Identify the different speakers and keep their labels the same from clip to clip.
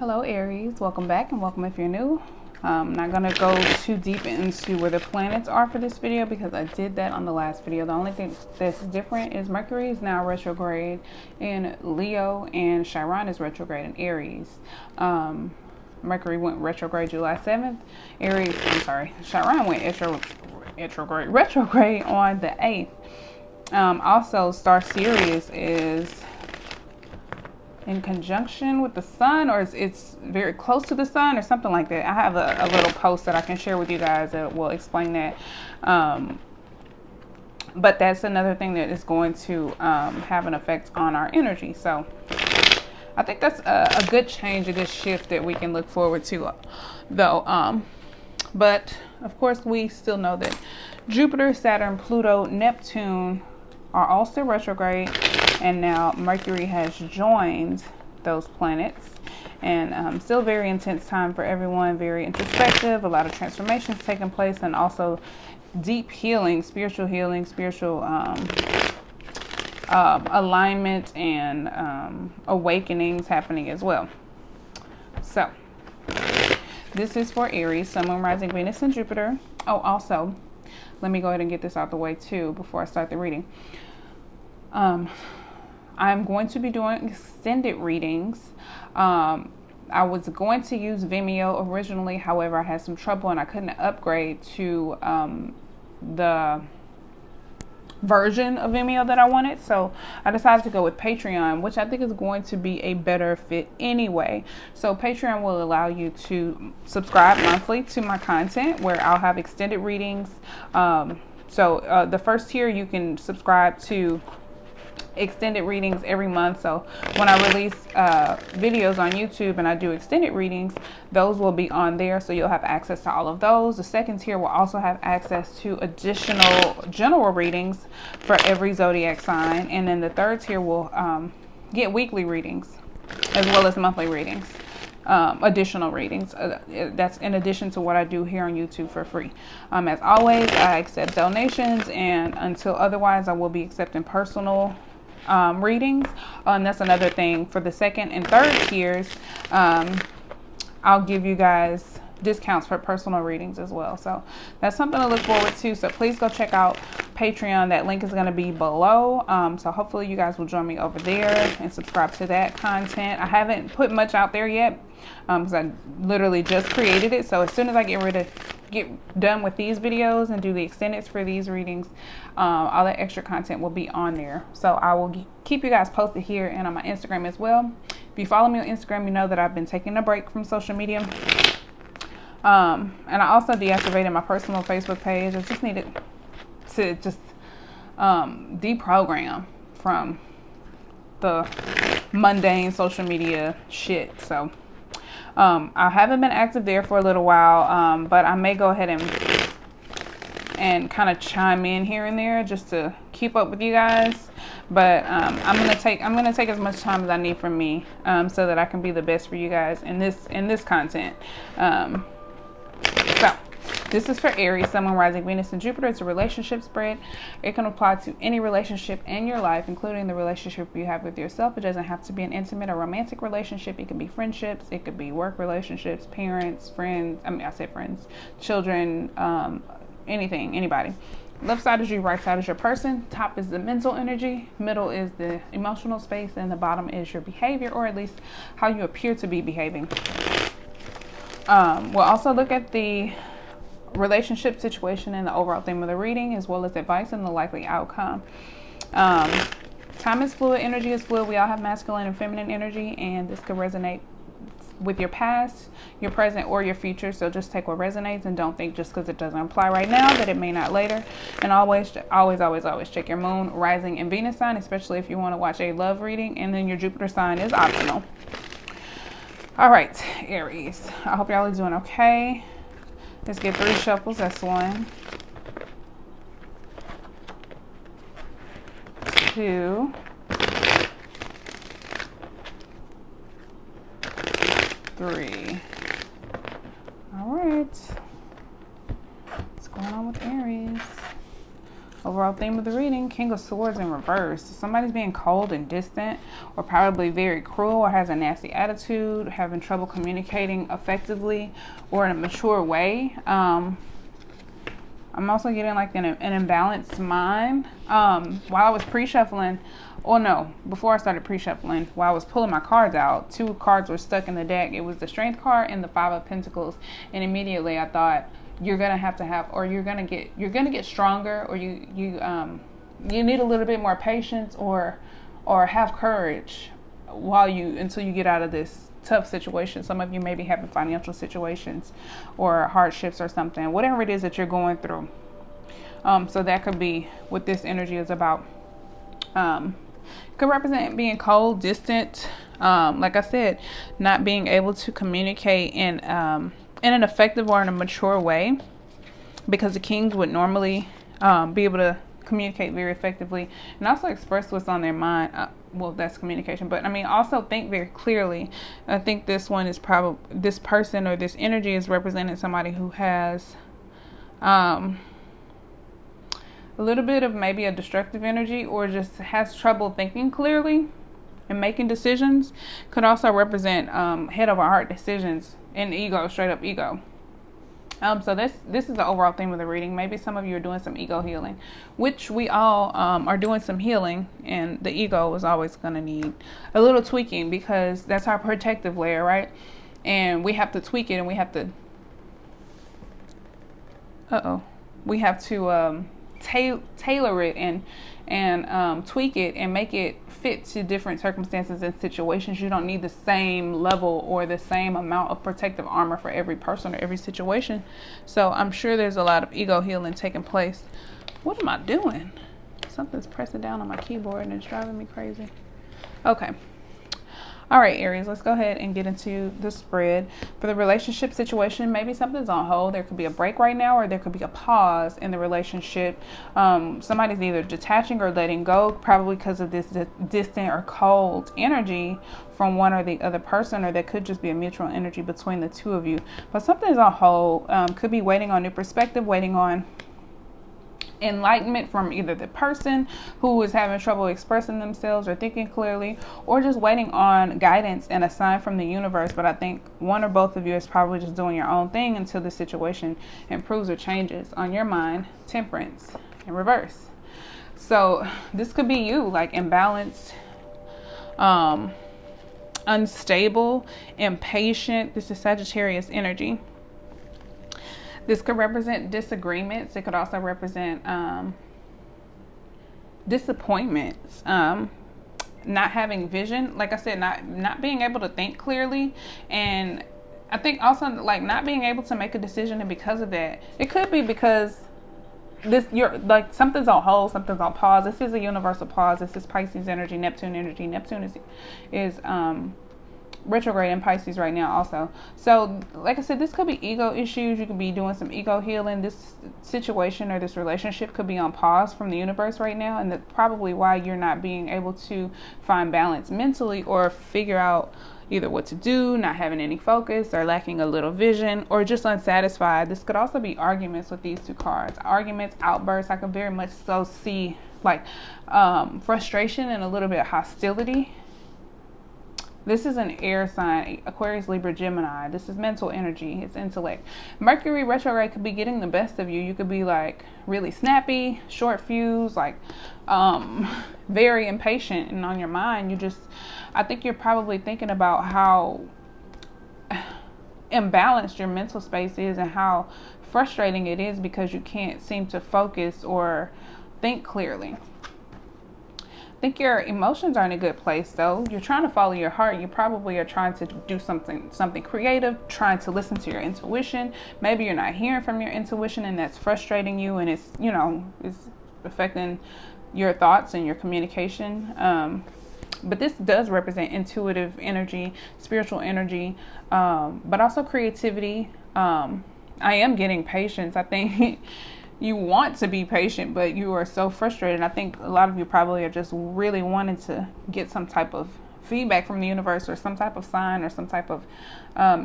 Speaker 1: Hello Aries, welcome back and welcome if you're new. I'm not going to go too deep into where the planets are for this video because I did that on the last video. The only thing that's different is Mercury is now retrograde in Leo and Chiron is retrograde in Aries. Mercury went retrograde July 7th. Chiron went retrograde on the 8th. Also, Star Sirius is in conjunction with the sun, or it's very close to the sun or something like that. I have a little post that I can share with you guys that will explain that. But that's another thing that is going to have an effect on our energy. So I think that's a good change, a good shift that we can look forward to, though. But of course, we still know that Jupiter, Saturn, Pluto, Neptune are all still retrograde, and now Mercury has joined those planets, and still very intense time for everyone, very introspective, a lot of transformations taking place, and also deep healing, spiritual alignment and awakenings happening as well. So this is for Aries, Sun, Moon, Rising, Venus, and Jupiter. Oh, also, let me go ahead and get this out the way too before I start the reading. I'm going to be doing extended readings. I was going to use Vimeo originally, however, I had some trouble and I couldn't upgrade to the version of Vimeo that I wanted, so I decided to go with Patreon, which I think is going to be a better fit anyway. So Patreon will allow you to subscribe monthly to my content where I'll have extended readings. So the first tier, you can subscribe to extended readings every month. So when I release videos on YouTube and I do extended readings, those will be on there, so you'll have access to all of those. The second tier will also have access to additional general readings for every zodiac sign, and then the third tier will get weekly readings as well as monthly readings, additional readings. That's in addition to what I do here on YouTube for free. As always, I accept donations, and until otherwise, I will be accepting personal readings. And that's another thing for the second and third tiers. I'll give you guys discounts for personal readings as well. So that's something to look forward to. So please go check out Patreon. That link is going to be below. So hopefully you guys will join me over there and subscribe to that content. I haven't put much out there yet because I literally just created it. So as soon as I get done with these videos and do the extendeds for these readings, all that extra content will be on there. So I will keep you guys posted here and on my Instagram as well. If you follow me on Instagram, you know that I've been taking a break from social media. And I also deactivated my personal Facebook page. I just needed to deprogram from the mundane social media shit. So I haven't been active there for a little while, but I may go ahead and kind of chime in here and there just to keep up with you guys. But I'm gonna take as much time as I need from me, so that I can be the best for you guys in this content. So this is for Aries, Sun, Moon, Rising, Venus, and Jupiter. It's a relationship spread. It can apply to any relationship in your life, including the relationship you have with yourself. It doesn't have to be an intimate or romantic relationship. It could be friendships. It could be work relationships, parents, friends. I said friends, children, anything, anybody. Left side is you, right side is your person. Top is the mental energy. Middle is the emotional space. And the bottom is your behavior, or at least how you appear to be behaving. We'll also look at the relationship situation and the overall theme of the reading, as well as advice and the likely outcome. Time is fluid, energy is fluid. We all have masculine and feminine energy, and this could resonate with your past, your present, or your future. So just take what resonates and don't think just because it doesn't apply right now that it may not later. And always check your moon, rising, and Venus sign, especially if you want to watch a love reading, and then your Jupiter sign is optional. All right, Aries, I hope y'all are doing okay. Let's get 3 shuffles. That's 1, 2, 3. All right. What's going on with Aries? Overall overall theme of the reading, King of Swords in reverse. Somebody's being cold and distant, or probably very cruel, or has a nasty attitude, having trouble communicating effectively or in a mature way. I'm also getting like an imbalanced mind. While I was pre-shuffling, before I started pre-shuffling, while I was pulling my cards out, 2 cards were stuck in the deck. It was the Strength card and the 5 of Pentacles. And immediately I thought, you're gonna you're gonna get stronger, or you need a little bit more patience, or have courage until you get out of this tough situation. Some of you may be having financial situations or hardships or something, whatever it is that you're going through. So that could be what this energy is about. Could represent being cold, distant, like I said, not being able to communicate in an effective or in a mature way, because the kings would normally be able to communicate very effectively and also express what's on their mind. That's communication, but I mean, also think very clearly. I think this one is probably, this person or this energy is representing somebody who has a little bit of maybe a destructive energy, or just has trouble thinking clearly and making decisions. Could also represent head over heart decisions and ego, straight up ego. So this is the overall theme of the reading. Maybe some of you are doing some ego healing, which we all are doing some healing, and the ego is always going to need a little tweaking, because that's our protective layer, right? And we have to tweak it, and we have to tailor it and tweak it and make it fit to different circumstances and situations. You don't need the same level or the same amount of protective armor for every person or every situation. So I'm sure there's a lot of ego healing taking place. What am I doing? Something's pressing down on my keyboard and it's driving me crazy. Okay. All right, Aries, let's go ahead and get into the spread. For the relationship situation, maybe something's on hold. There could be a break right now, or there could be a pause in the relationship. Somebody's either detaching or letting go, probably because of this distant or cold energy from one or the other person, or there could just be a mutual energy between the two of you. But something's on hold. Could be waiting on new perspective, waiting on enlightenment from either the person who is having trouble expressing themselves or thinking clearly, or just waiting on guidance and a sign from the universe. But I think one or both of you is probably just doing your own thing until the situation improves or changes. On your mind, Temperance in reverse. So this could be you, like imbalanced, unstable, impatient. This is Sagittarius energy. This could represent disagreements. It could also represent disappointments, not having vision. Like I said, not being able to think clearly. And I think also like not being able to make a decision. And because of that, it could be because you're like something's on hold, something's on pause. This is a universal pause. This is Pisces energy, Neptune energy. Neptune is retrograde in Pisces right now also. So like I said, this could be ego issues. You could be doing some ego healing. This situation or this relationship could be on pause from the universe right now, and that's probably why you're not being able to find balance mentally or figure out either what to do, not having any focus, or lacking a little vision, or just unsatisfied. This could also be arguments with these two cards. Arguments, outbursts. I could very much so see like frustration and a little bit of hostility. This is an air sign, Aquarius, Libra, Gemini. This is mental energy. It's intellect. Mercury retrograde could be getting the best of you. You could be like really snappy, short fuse, like very impatient. And on your mind, I think you're probably thinking about how imbalanced your mental space is and how frustrating it is because you can't seem to focus or think clearly. I think your emotions are in a good place though. You're trying to follow your heart. You probably are trying to do something creative, trying to listen to your intuition. Maybe you're not hearing from your intuition and that's frustrating you, and it's affecting your thoughts and your communication. But this does represent intuitive energy, spiritual energy, but also creativity. I am getting patience. I think you want to be patient, but you are so frustrated. I think a lot of you probably are just really wanting to get some type of feedback from the universe, or some type of sign, or some type of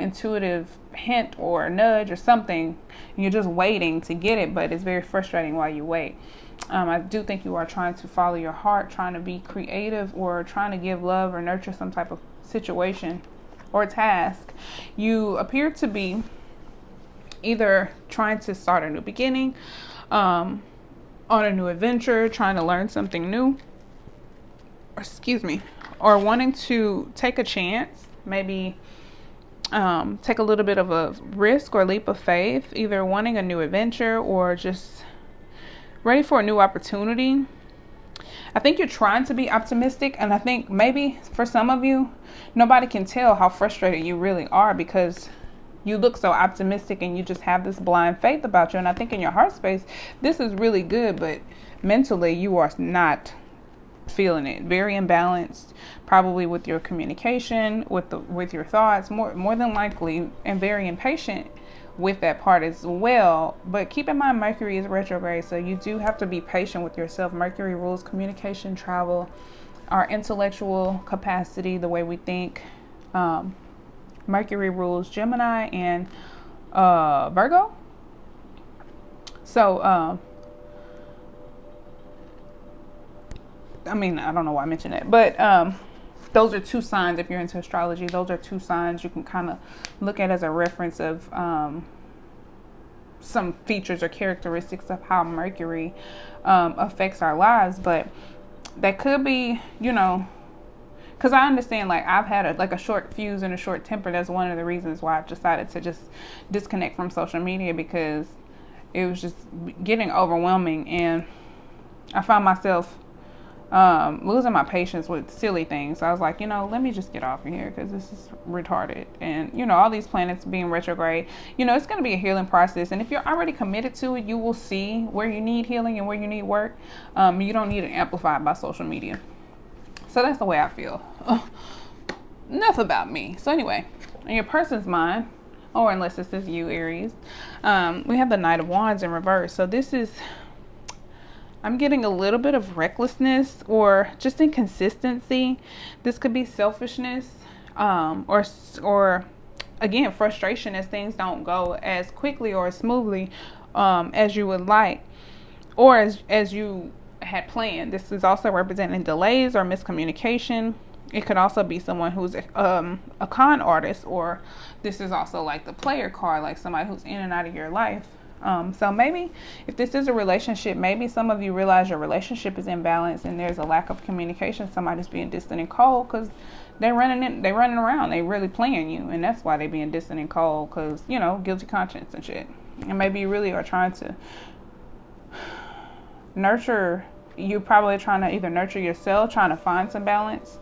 Speaker 1: intuitive hint or nudge or something. You're just waiting to get it, but it's very frustrating while you wait. I do think you are trying to follow your heart, trying to be creative, or trying to give love or nurture some type of situation or task. You appear to be either trying to start a new beginning, on a new adventure, trying to learn something new, or wanting to take a chance, maybe take a little bit of a risk or leap of faith, either wanting a new adventure or just ready for a new opportunity. I think you're trying to be optimistic, and I think maybe for some of you, nobody can tell how frustrated you really are because you look so optimistic and you just have this blind faith about you. And I think in your heart space, this is really good, but mentally you are not feeling it. Very imbalanced, probably with your communication, with your thoughts, more than likely, and very impatient with that part as well. But keep in mind, Mercury is retrograde, so you do have to be patient with yourself. Mercury rules communication, travel, our intellectual capacity, the way we think. Mercury rules Gemini and Virgo. So I mean, I don't know why I mentioned that, but those are two signs. If you're into astrology, those are two signs you can kind of look at as a reference of some features or characteristics of how Mercury affects our lives. But that could be, you know, because I understand, like, I've had a short fuse and a short temper. That's one of the reasons why I've decided to just disconnect from social media, because it was just getting overwhelming, and I found myself losing my patience with silly things. So I was like, you know, let me just get off of here because this is retarded. And, you know, all these planets being retrograde, you know, it's going to be a healing process. And if you're already committed to it, you will see where you need healing and where you need work. You don't need it amplified by social media. So that's the way I feel. Enough about me. So anyway, in your person's mind, or unless this is you, Aries, we have the Knight of Wands in reverse. So this is, I'm getting a little bit of recklessness or just inconsistency. This could be selfishness, or again, frustration as things don't go as quickly or as smoothly as you would like, or as you had planned. This is also representing delays or miscommunication. It could also be someone who's a con artist, or this is also like the player card, like somebody who's in and out of your life. So maybe if this is a relationship, maybe some of you realize your relationship is imbalanced and there's a lack of communication. Somebody's being distant and cold because they're running around. They really playing you, and that's why they're being distant and cold, because, you know, guilty conscience and shit. And maybe you really are trying to nurture. You're probably trying to either nurture yourself, trying to find some balance.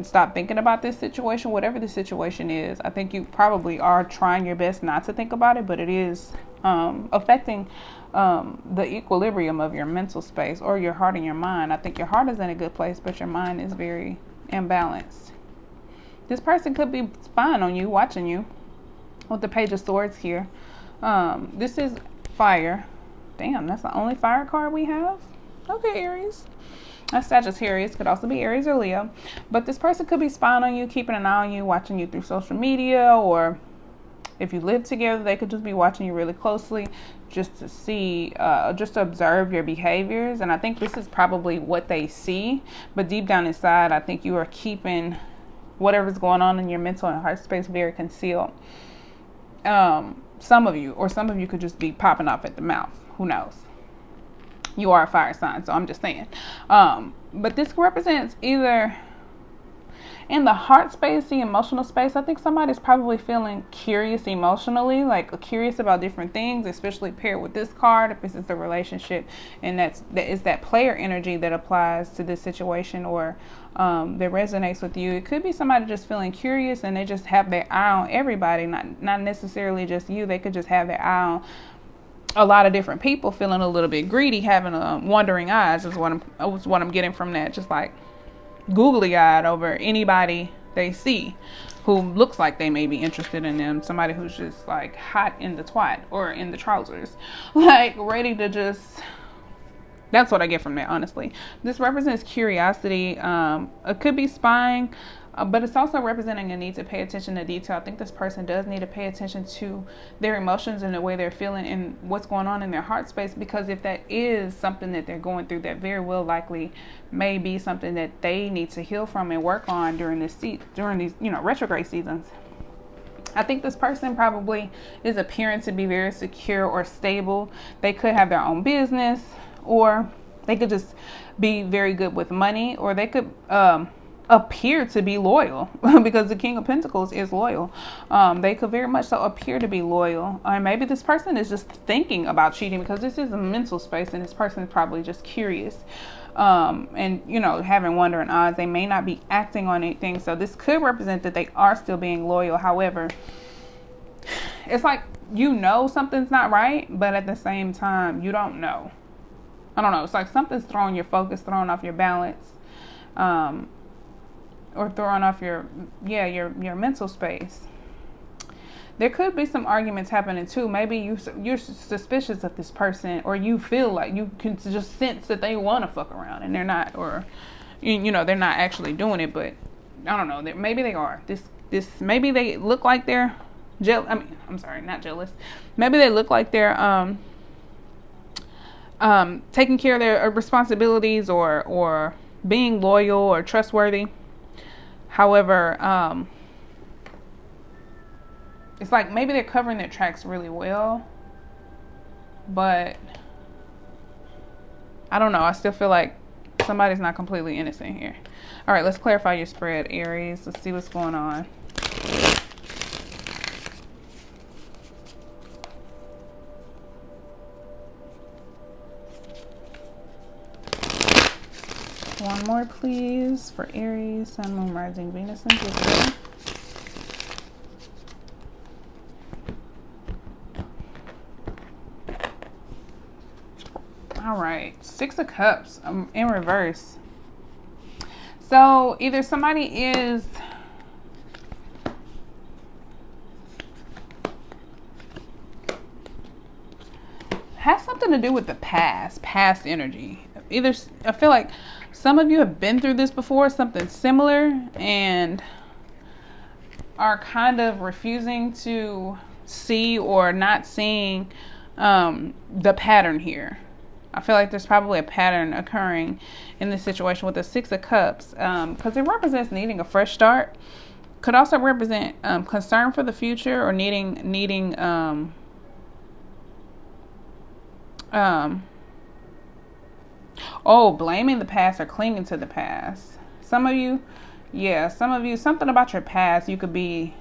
Speaker 1: Stop thinking about this situation, whatever the situation is. I think you probably are trying your best not to think about it, but it is affecting the equilibrium of your mental space, or your heart and your mind. I think your heart is in a good place, but your mind is very imbalanced. This person could be spying on you, watching you, with the Page of Swords here. This is fire. Damn, that's the only fire card we have? Okay, Aries. That's Sagittarius. Could also be Aries or Leo. But this person could be spying on you, keeping an eye on you, watching you through social media, or if you live together, they could just be watching you really closely just to see, just to observe your behaviors. And I think this is probably what they see. But deep down inside, I think you are keeping whatever's going on in your mental and heart space very concealed. Some of you could just be popping off at the mouth. Who knows? You are a fire sign, so I'm just saying. But this represents either in the heart space, the emotional space. I think somebody's probably feeling curious emotionally, like curious about different things, especially paired with this card, if this is a relationship, and that is that player energy that applies to this situation, or that resonates with you. It could be somebody just feeling curious and they just have their eye on everybody, not necessarily just you. They could just have their eye on a lot of different people, feeling a little bit greedy, having wandering eyes is what I'm getting from that. Just like googly eyed over anybody they see who looks like they may be interested in them. Somebody who's just like hot in the twat or in the trousers, like ready to just. That's what I get from that, honestly. This represents curiosity. It could be spying. But it's also representing a need to pay attention to detail. I think this person does need to pay attention to their emotions and the way they're feeling and what's going on in their heart space, because if that is something that they're going through, that very well likely may be something that they need to heal from and work on during these retrograde seasons. I think this person probably is appearing to be very secure or stable. They could have their own business, or they could just be very good with money, or they could appear to be loyal because the King of Pentacles is loyal. They could very much so appear to be loyal. Or maybe this person is just thinking about cheating, because this is a mental space and this person is probably just curious. And having wandering eyes. They may not be acting on anything. So this could represent that they are still being loyal. However, it's like, something's not right, but at the same time, you don't know. I don't know. It's like something's throwing your focus, throwing off your balance. Or throwing off your mental space. There could be some arguments happening too. Maybe you're suspicious of this person, or you feel like you can just sense that they want to fuck around and they're not, or they're not actually doing it. But I don't know. Maybe they are. Maybe they look like they're not jealous. Maybe they look like they're taking care of their responsibilities, or being loyal or trustworthy. However, it's like maybe they're covering their tracks really well, but I don't know. I still feel like somebody's not completely innocent here. All right, let's clarify your spread, Aries. Let's see what's going on. One more, please, for Aries, Sun, Moon, Rising, Venus, and Jupiter. All right, Six of Cups in reverse. So either somebody has something to do with the past energy. Either I feel like some of you have been through this before, something similar, and are kind of refusing to see or not seeing the pattern here. I feel like there's probably a pattern occurring in this situation with the Six of Cups, because it represents needing a fresh start. Could also represent concern for the future, or needing blaming the past or clinging to the past. Some of you, something about your past. You could be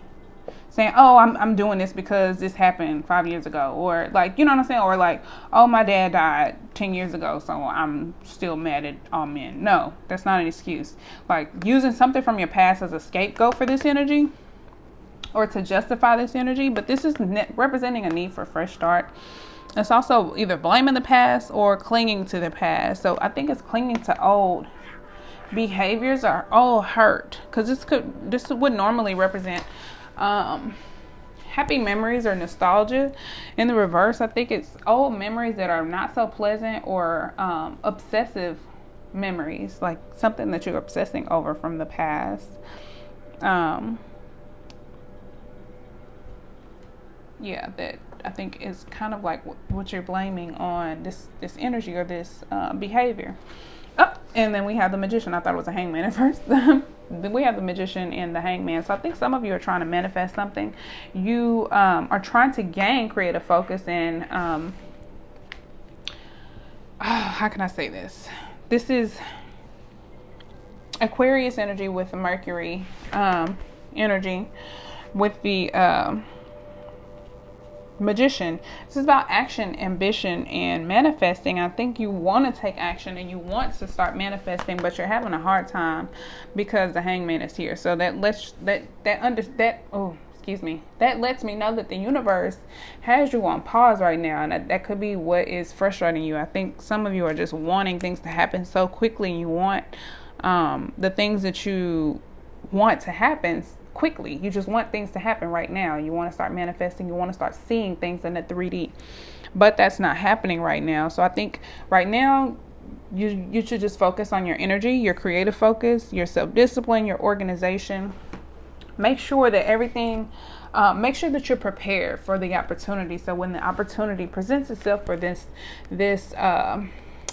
Speaker 1: saying, oh, I'm doing this because this happened 5 years ago, or like, you know what I'm saying? Or like, oh, my dad died 10 years ago, so I'm still mad at all men. No, that's not an excuse. Like using something from your past as a scapegoat for this energy, or to justify this energy. But this is representing a need for a fresh start. It's also either blaming the past or clinging to the past. So I think it's clinging to old behaviors or old hurt, because this would normally represent happy memories or nostalgia. In the reverse, I think it's old memories that are not so pleasant, or obsessive memories, like something that you're obsessing over from the past. That I think is kind of like what you're blaming on this energy or this behavior. Oh, and then we have the Magician. I thought it was a Hangman at first. Then we have the Magician and the Hangman. So I think some of you are trying to manifest something. You are trying to gain creative focus and how can I say this? This is Aquarius energy with Mercury energy with the Magician. This is about action, ambition, and manifesting. I think you want to take action and you want to start manifesting, but you're having a hard time because the Hangman is here. So that lets me know that the universe has you on pause right now, and that could be what is frustrating you. I think some of you are just wanting things to happen so quickly. You want the things that you want to happen quickly. You just want things to happen right now. You want to start manifesting. You want to start seeing things in the 3D, but that's not happening right now. So I think right now you should just focus on your energy, your creative focus, your self-discipline, your organization. Make sure that make sure that you're prepared for the opportunity. So when the opportunity presents itself, for this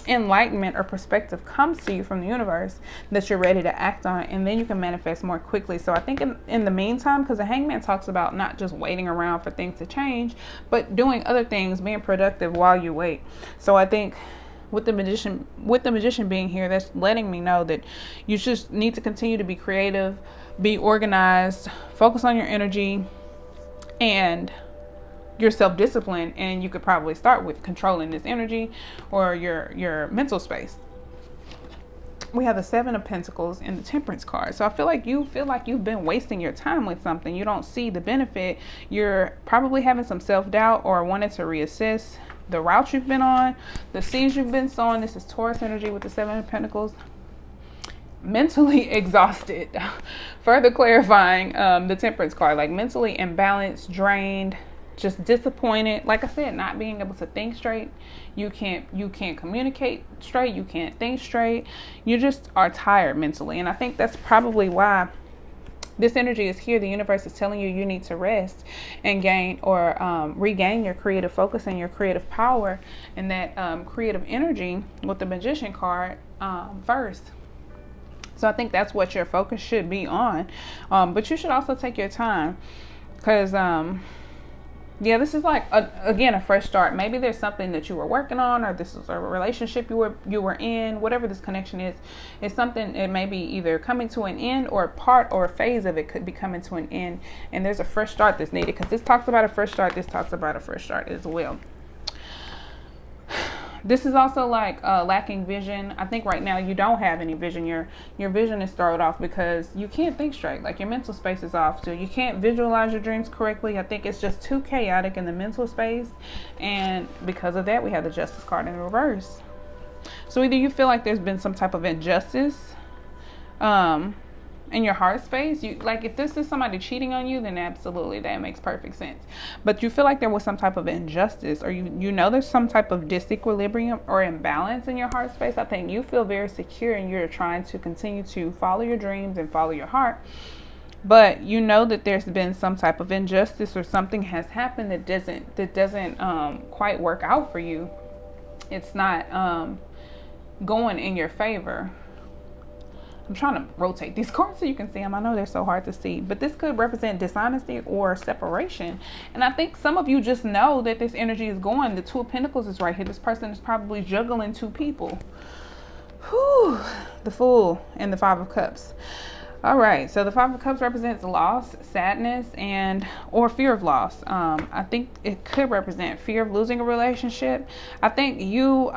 Speaker 1: enlightenment or perspective comes to you from the universe, that you're ready to act on it, and then you can manifest more quickly. So I think in the meantime, because the Hangman talks about not just waiting around for things to change, but doing other things, being productive while you wait. So I think with the magician being here, that's letting me know that you just need to continue to be creative, be organized, focus on your energy and your self-discipline, and you could probably start with controlling this energy or your mental space. We have the Seven of Pentacles and the Temperance card. So I feel like you've been wasting your time with something. You don't see the benefit. You're probably having some self-doubt or wanting to reassess the route you've been on, the seeds you've been sowing. This is Taurus energy with the Seven of Pentacles. Mentally exhausted. Further clarifying the Temperance card, like mentally imbalanced, drained, just disappointed. Like I said, not being able to think straight. You can't communicate straight. You can't think straight. You just are tired mentally. And I think that's probably why this energy is here. The universe is telling you need to rest and gain or regain your creative focus and your creative power and that creative energy with the Magician card first. So I think that's what your focus should be on. But you should also take your time because, this is like, again, a fresh start. Maybe there's something that you were working on, or this is a relationship you were in, whatever this connection is. It's something, it may be either coming to an end, or a part or a phase of it could be coming to an end. And there's a fresh start that's needed, because this talks about a fresh start. This talks about a fresh start as well. This is also like lacking vision. I think right now you don't have any vision. Your vision is thrown off because you can't think straight. Like your mental space is off. So you can't visualize your dreams correctly. I think it's just too chaotic in the mental space. And because of that, we have the Justice card in reverse. So either you feel like there's been some type of injustice in your heart space. You like, if this is somebody cheating on you, then absolutely that makes perfect sense. But you feel like there was some type of injustice, or you know there's some type of disequilibrium or imbalance in your heart space. I think you feel very secure and you're trying to continue to follow your dreams and follow your heart, but you know that there's been some type of injustice or something has happened that doesn't quite work out for you. It's not going in your favor. I'm trying to rotate these cards so you can see them. I know they're so hard to see, but this could represent dishonesty or separation. And I think some of you just know that this energy is going. The Two of Pentacles is right here. This person is probably juggling two people. Whew. The Fool and the Five of Cups. All right, so the Five of Cups represents loss, sadness, or fear of loss. I think it could represent fear of losing a relationship. I think you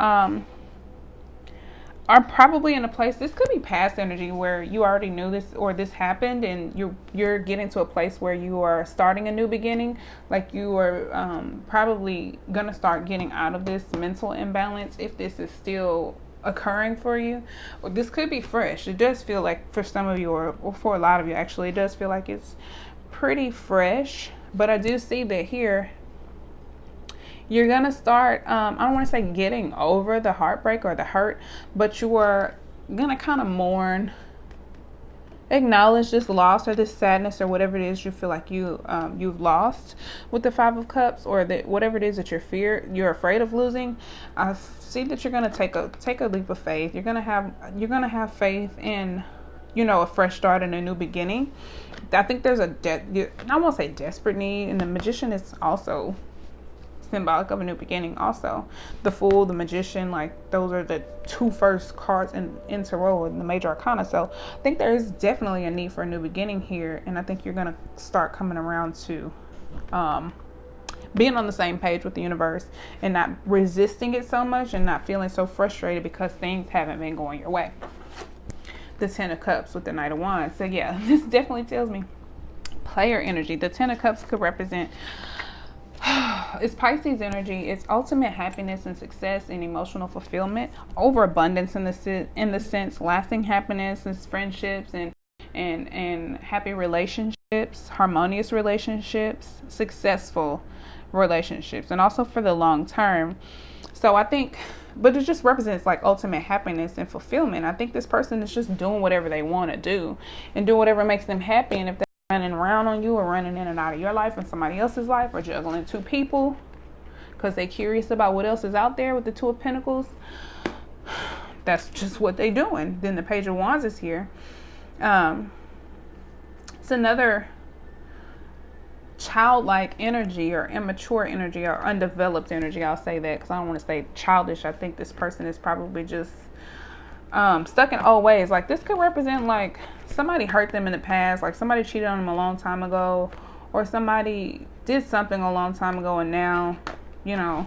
Speaker 1: are probably in a place, this could be past energy, where you already knew this or this happened, and you're getting to a place where you are starting a new beginning. Like you are probably gonna start getting out of this mental imbalance if this is still occurring for you. Or this could be fresh. It does feel like for some of you, or for a lot of you actually, it does feel like it's pretty fresh. But I do see that here you're going to start, I don't want to say getting over the heartbreak or the hurt, but you are going to kind of mourn, acknowledge this loss or this sadness or whatever it is you feel like you've lost with the Five of Cups, or that whatever it is that you're afraid of losing. I see that you're going to take a leap of faith. You're going to have faith in, a fresh start and a new beginning. I think there's I won't say desperate need, and the Magician is also symbolic of a new beginning. Also the Fool, the Magician, like those are the two first cards in Tarot in the Major Arcana. So I think there is definitely a need for a new beginning here, and I think you're going to start coming around to being on the same page with the universe and not resisting it so much and not feeling so frustrated because things haven't been going your way. The Ten of Cups with the Knight of Wands. So yeah, this definitely tells me player energy. The Ten of Cups could represent it's Pisces energy. It's ultimate happiness and success and emotional fulfillment, overabundance in the sense, lasting happiness and friendships and happy relationships, harmonious relationships, successful relationships, and also for the long term. So I think but it just represents like ultimate happiness and fulfillment. I think this person is just doing whatever they want to do and do whatever makes them happy. And if they're running around on you or running in and out of your life and somebody else's life, or juggling two people because they're curious about what else is out there with the Two of Pentacles, that's just what they're doing. Then the Page of Wands is here. It's another childlike energy or immature energy or undeveloped energy. I'll say that because I don't want to say childish. I think this person is probably just stuck in old ways. Like this could represent like somebody hurt them in the past, like somebody cheated on them a long time ago, or somebody did something a long time ago and now, you know,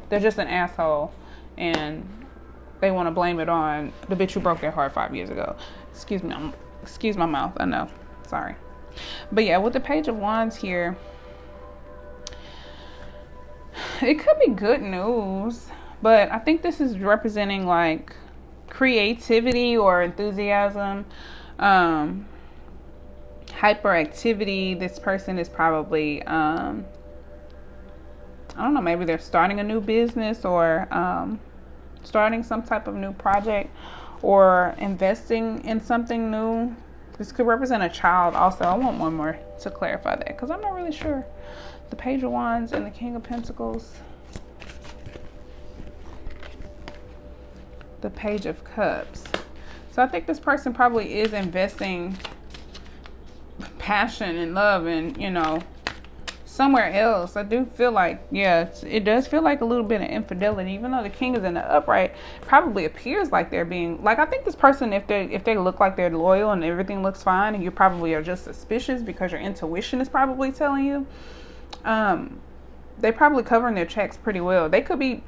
Speaker 1: they're just an asshole and they want to blame it on the bitch who broke their heart 5 years ago. Excuse my mouth. I know. Sorry. But yeah, with the Page of Wands here, it could be good news, but I think this is representing like creativity or enthusiasm, hyperactivity. This person is probably, I don't know, maybe they're starting a new business or starting some type of new project or investing in something new. This could represent a child also. I want one more to clarify that because I'm not really sure. The Page of Wands and the King of Pentacles. The Page of Cups. So I think this person probably is investing passion and love and, you know, somewhere else. I do feel like, yeah, it does feel like a little bit of infidelity, even though the King is in the upright. Probably appears like they're being, like, I think this person, if they look like they're loyal and everything looks fine, and you probably are just suspicious because your intuition is probably telling you, they probably covering their checks pretty well. They could be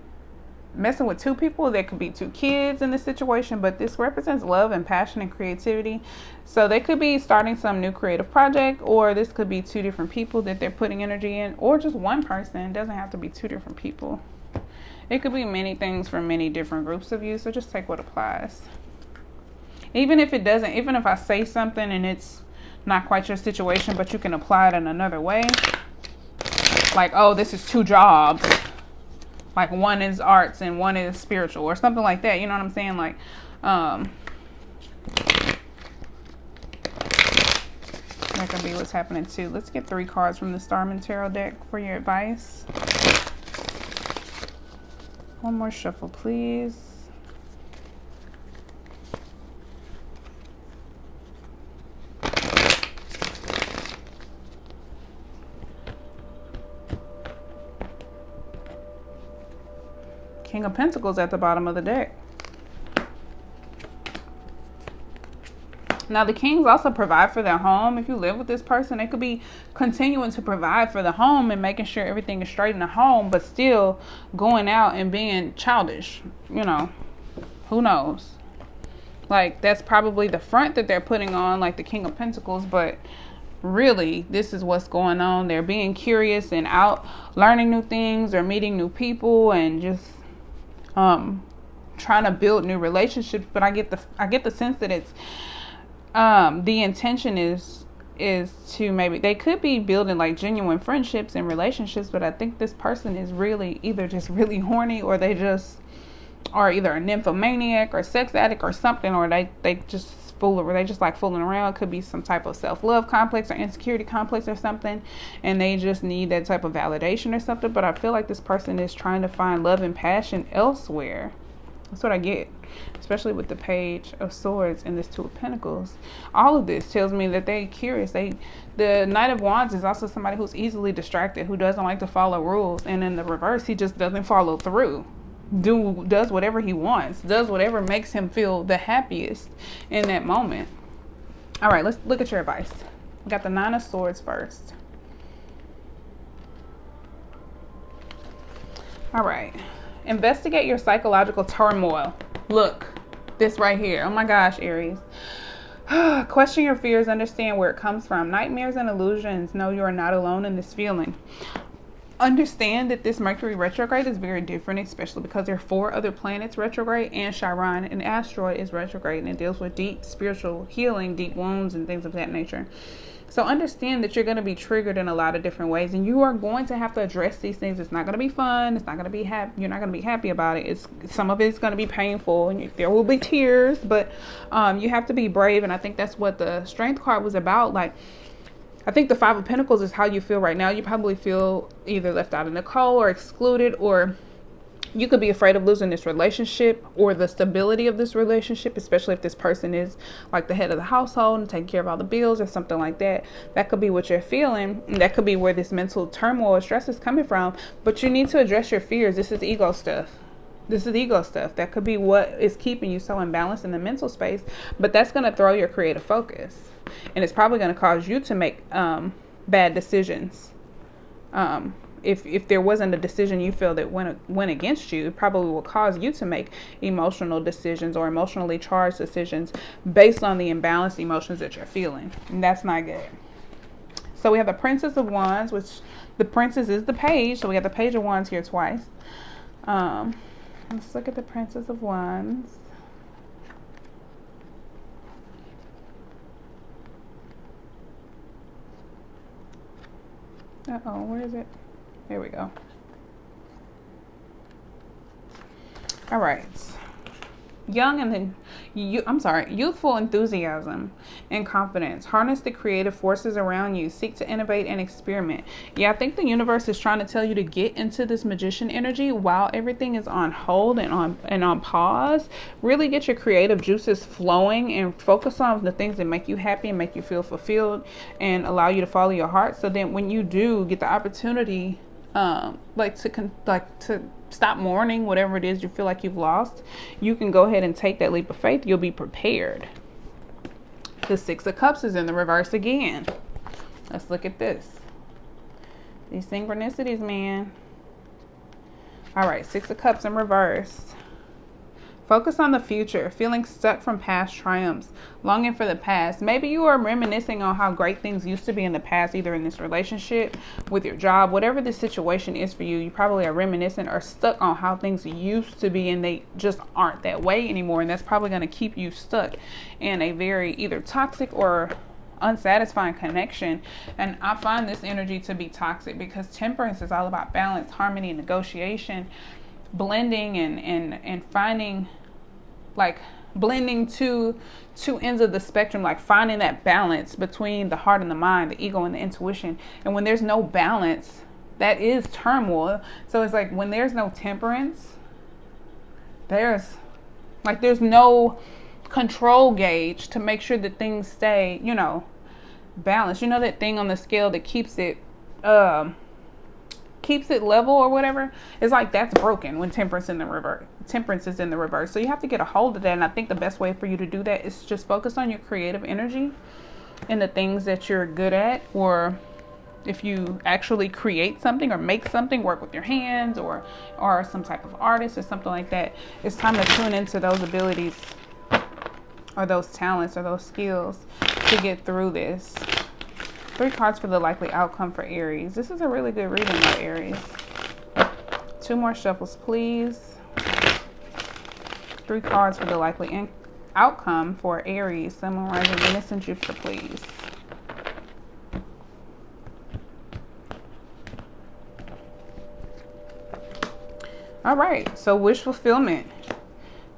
Speaker 1: messing with two people. There could be two kids in this situation, but this represents love and passion and creativity. So they could be starting some new creative project, or this could be two different people that they're putting energy in, or just one person. It doesn't have to be two different people. It could be many things for many different groups of you. So just take what applies. Even if it doesn't, even if I say something and it's not quite your situation, but you can apply it in another way. Like, oh, this is two jobs. Like one is arts and one is spiritual or something like that. You know what I'm saying? Like, that could be what's happening too. Let's get 3 cards from the Starman Tarot deck for your advice. One more shuffle, please. King of Pentacles at the bottom of the deck. Now, the kings also provide for their home. If you live with this person, they could be continuing to provide for the home and making sure everything is straight in the home, but still going out and being childish. You know, who knows? Like, that's probably the front that they're putting on, like the King of Pentacles, but really, this is what's going on. They're being curious and out learning new things or meeting new people and just trying to build new relationships. But I get the sense that it's the intention is to, maybe they could be building like genuine friendships and relationships, but I think this person is really either just really horny, or they just are either a nymphomaniac or sex addict or something, or they just like fooling around. It could be some type of self-love complex or insecurity complex or something, and they just need that type of validation or something. But I feel like this person is trying to find love and passion elsewhere. That's what I get, especially with the Page of Swords and this Two of Pentacles. All of this tells me that they're curious. The Knight of Wands is also somebody who's easily distracted, who doesn't like to follow rules, and in the reverse, he just doesn't follow through. Does whatever he wants, does whatever makes him feel the happiest in that moment. All right, let's look at your advice. We got the Nine of Swords first. All right, investigate your psychological turmoil. Look, this right here. Oh my gosh, Aries. Question your fears, understand where it comes from. Nightmares and illusions. Know you are not alone in this feeling. Understand that this Mercury retrograde is very different, especially because there are 4 other planets retrograde, and Chiron, an asteroid, is retrograde, and it deals with deep spiritual healing, deep wounds, and things of that nature. So understand that you're going to be triggered in a lot of different ways, and you are going to have to address these things. It's not going to be fun. It's not going to be happy. You're not going to be happy about it. Some of it's going to be painful, and there will be tears, but you have to be brave. And I think that's what the Strength card was about. Like, I think the Five of Pentacles is how you feel right now. You probably feel either left out in the cold or excluded, or you could be afraid of losing this relationship or the stability of this relationship, especially if this person is like the head of the household and taking care of all the bills or something like that. That could be what you're feeling. And that could be where this mental turmoil or stress is coming from. But you need to address your fears. This is ego stuff. This is ego stuff. That could be what is keeping you so imbalanced in the mental space. But that's going to throw your creative focus. And it's probably going to cause you to make bad decisions. If there wasn't a decision you feel that went against you, it probably will cause you to make emotional decisions or emotionally charged decisions based on the imbalanced emotions that you're feeling. And that's not good. So we have the Princess of Wands, which the Princess is the page. So we have the Page of Wands here twice. Let's look at the Princess of Wands. Uh-oh, where is it? There we go. All right. Youthful enthusiasm and confidence. Harness the creative forces around you. Seek to innovate and experiment. Yeah, I think the universe is trying to tell you to get into this magician energy while everything is on hold and on pause. Really get your creative juices flowing and focus on the things that make you happy and make you feel fulfilled and allow you to follow your heart. So then when you do get the opportunity to stop mourning whatever it is you feel like you've lost, you can go ahead and take that leap of faith. You'll be prepared. The Six of Cups is in the reverse again. Let's look at this. These synchronicities, man. All right, Six of Cups in reverse. Focus on the future, feeling stuck from past triumphs, longing for the past. Maybe you are reminiscing on how great things used to be in the past, either in this relationship, with your job, whatever the situation is for you. You probably are reminiscing or stuck on how things used to be and they just aren't that way anymore. And that's probably going to keep you stuck in a very either toxic or unsatisfying connection. And I find this energy to be toxic because Temperance is all about balance, harmony, and negotiation, blending and finding, like, blending two ends of the spectrum, like finding that balance between the heart and the mind, the ego and the intuition. And when there's no balance, that is turmoil. So it's like when there's no temperance, there's no control gauge to make sure that things stay, balanced. You know that thing on the scale that keeps it level or whatever? It's like that's broken when temperance is in the reverse. So you have to get a hold of that. And I think the best way for you to do that is just focus on your creative energy and the things that you're good at. Or if you actually create something or make something, work with your hands or some type of artist or something like that, it's time to tune into those abilities or those talents or those skills to get through this. 3 cards for the likely outcome for Aries. This is a really good reading for Aries. 2 more shuffles, please. 3 cards for the likely outcome for Aries. Sun, Moon, Rising, Venus, and Jupiter, please. All right, so wish fulfillment.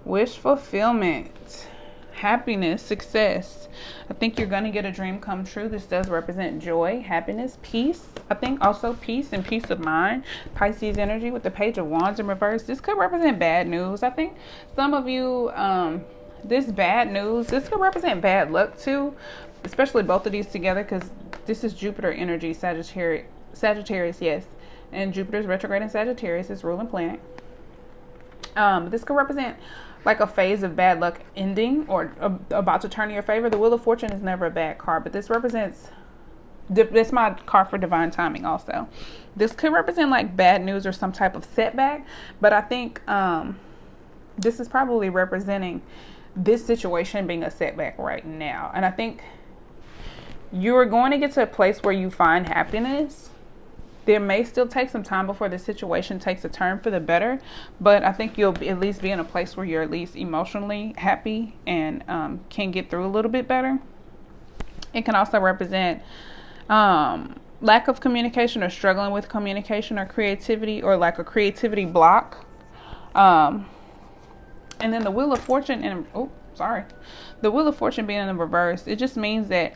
Speaker 1: Wish fulfillment. Happiness, success. I think you're going to get a dream come true. This does represent joy, happiness, peace. I think also peace and peace of mind. Pisces energy with the Page of Wands in reverse. This could represent bad news. I think some of you, this bad news, this could represent bad luck too, especially both of these together, because this is Jupiter energy, Sagittarius, yes. And Jupiter's retrograde in Sagittarius, is ruling planet. This could represent like a phase of bad luck ending or about to turn in your favor. The Wheel of Fortune is never a bad card, but this represents, this my card for divine timing also. This could represent like bad news or some type of setback, but I think this is probably representing this situation being a setback right now. And I think you're going to get to a place where you find happiness. There may still take some time before the situation takes a turn for the better, but I think you'll at least be in a place where you're at least emotionally happy and can get through a little bit better. It can also represent lack of communication or struggling with communication or creativity, or like a creativity block. And then the Wheel of Fortune, and the Wheel of Fortune being in the reverse, it just means that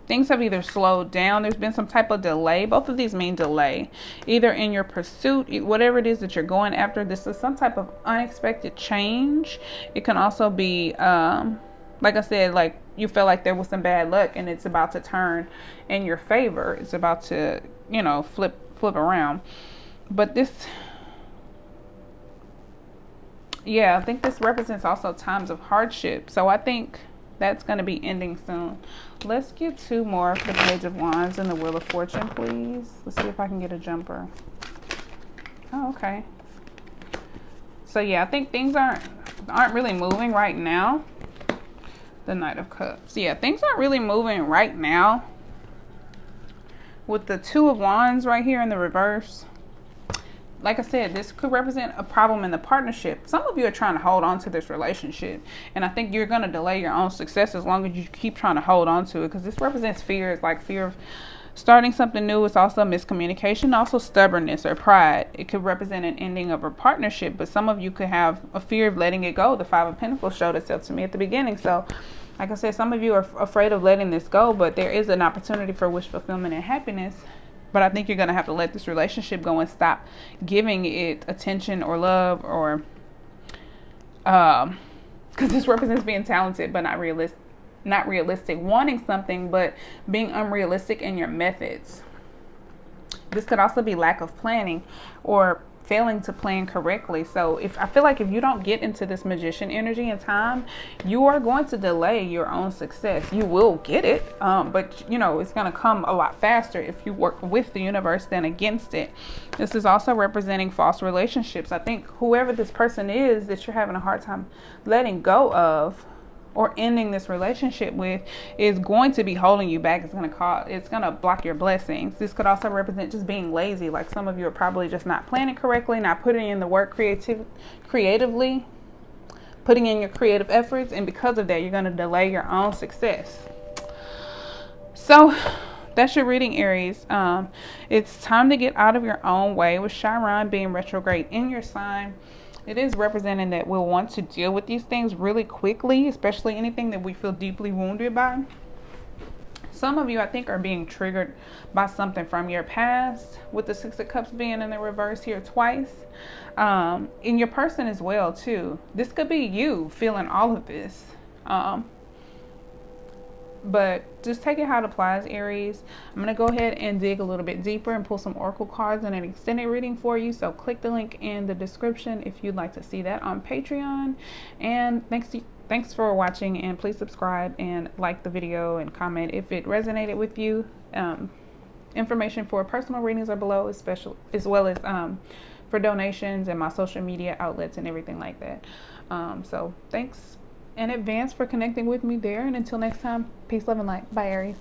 Speaker 1: things have either slowed down, there's been some type of delay. Both of these mean delay, either in your pursuit, whatever it is that you're going after. This is some type of unexpected change. It can also be, like I said, like you feel like there was some bad luck and it's about to turn in your favor. It's about to, flip around. But this, I think this represents also times of hardship. So I think that's going to be ending soon. Let's get 2 more for the Page of Wands and the Wheel of Fortune, please. Let's see if I can get a jumper. Oh, okay. So yeah, I think things aren't really moving right now. The Knight of Cups. Yeah, things aren't really moving right now. With the 2 of Wands right here in the reverse. Like I said, this could represent a problem in the partnership. Some of you are trying to hold on to this relationship, and I think you're going to delay your own success as long as you keep trying to hold on to it, because this represents fear. It's like fear of starting something new. It's also miscommunication, also stubbornness or pride. It could represent an ending of a partnership, but some of you could have a fear of letting it go. The 5 of Pentacles showed itself to me at the beginning. So like I said, some of you are afraid of letting this go, but there is an opportunity for wish fulfillment and happiness. But I think you're going to have to let this relationship go and stop giving it attention or love, or because this represents being talented but not realistic, wanting something but being unrealistic in your methods. This could also be lack of planning or failing to plan correctly. So I feel like if you don't get into this Magician energy in time, you are going to delay your own success. You will get it, but it's going to come a lot faster if you work with the universe than against it. This is also representing false relationships. I think whoever this person is that you're having a hard time letting go of or ending this relationship with is going to be holding you back. It's going to block your blessings. This could also represent just being lazy. Like some of you are probably just not planning correctly, not putting in the work creatively, putting in your creative efforts, and because of that, you're going to delay your own success. So that's your reading, Aries. It's time to get out of your own way. With Chiron being retrograde in your sign, it is representing that we'll want to deal with these things really quickly, especially anything that we feel deeply wounded by. Some of you, I think, are being triggered by something from your past, with the 6 of Cups being in the reverse here twice. In your person as well, too. This could be you feeling all of this. But just take it how it applies, Aries. I'm going to go ahead and dig a little bit deeper and pull some oracle cards and an extended reading for you. So click the link in the description if you'd like to see that on Patreon. And thanks for watching, and please subscribe and like the video and comment if it resonated with you. Information for personal readings are below, as well as for donations and my social media outlets and everything like that. So thanks in advance for connecting with me there, and until next time, peace, love, and light. Bye, Aries.